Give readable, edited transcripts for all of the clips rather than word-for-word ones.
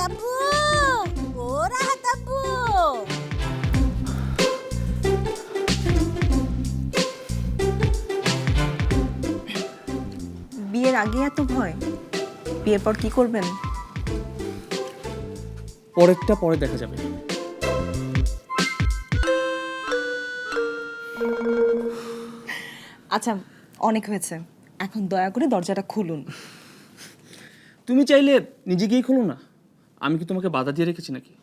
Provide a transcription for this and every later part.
আব্বু, ও রাহাত আব্বু। বিয়ের আগে এত ভয়, বিয়ের পর কি করবেন? পরেরটা পরে দেখা যাবে। আচ্ছা, অনেক হয়েছে, এখন দয়া করে দরজাটা খুলুন। তুমি চাইলে নিজে গিয়েই খোলো না, আমি কি তোমাকে বাধা দিয়ে রেখেছি নাকি?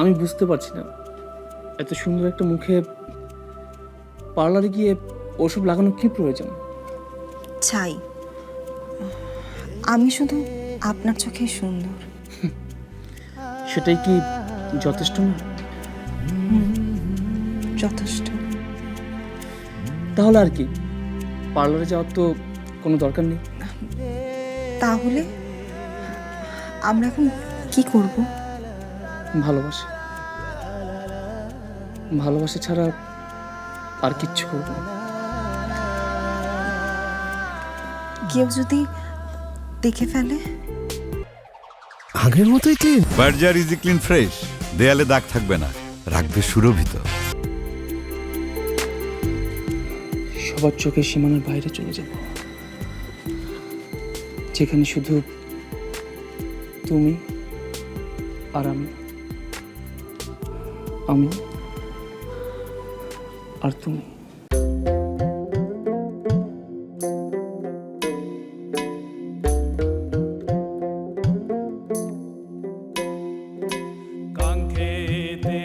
আমি বুঝতে পারছি না, এত সুন্দর একটা মুখে পার্লারে গিয়ে ওসব লাগানো কি প্রয়োজন? চাই, আমি শুধু আপনার চোখে সুন্দর। সেটাই কি যথেষ্ট না? যথেষ্ট। তাহলে আর কি, পার্লারে যাওয়ার তো কোনো দরকার নেই। তাহলে আমরা এখন কি করব? ভালোবাসা, ভালোবাসা ছাড়া আর কিচ্ছু করবো না। কেউ যদি দেখে ফেলে? আগের মতোই clean. Berger easy clean fresh, দেয়ালে দাগ থাকবে না, রাখবে সুরভিত। সবার চোখের সীমানার বাইরে চলে যাব, যেখানে শুধু তুমি আর আমি আর তুমি। কাঙ্ক্ষেতে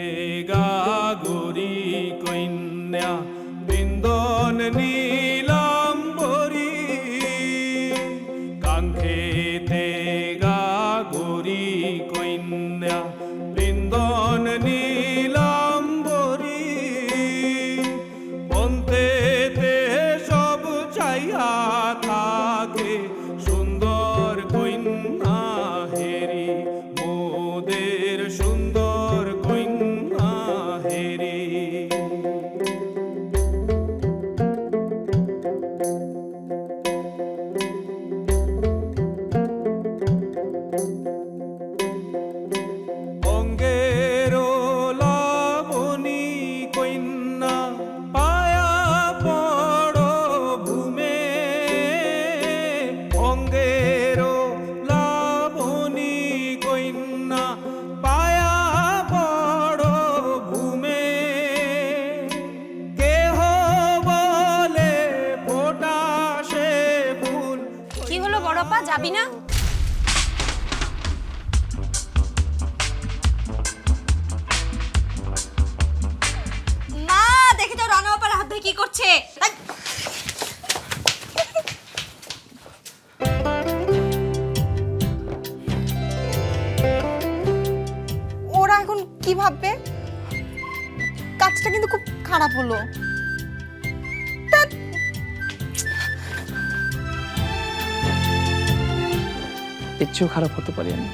গাগরি কন্যা বৃন্দন নীলাম্বরী, কাঙ্ক্ষেতে গাগরি কন্যা বৃন্দন নীলাম্বরী, বন্তেতে সব চাইয়া থাকে সুন্দর কন্যা হেরি, মোদের সুন্দর কন্যা হেরি। অঙ্গের লাবণী কন্যা পায়া পড় ভূমে, অঙ্গের লাবণী কন্যা পায়া পড় ভূমে, কেহ বলে ফোটা সে ফুল। কি হলো বড়পা, যাবি না? মা, দেখি তো রানা আপার হাত ধরে কি করছে। ওরা এখন কি ভাববে? কাজটা কিন্তু খুব খারাপ হলো। এর চেয়েও খারাপ হতে পারি আমি।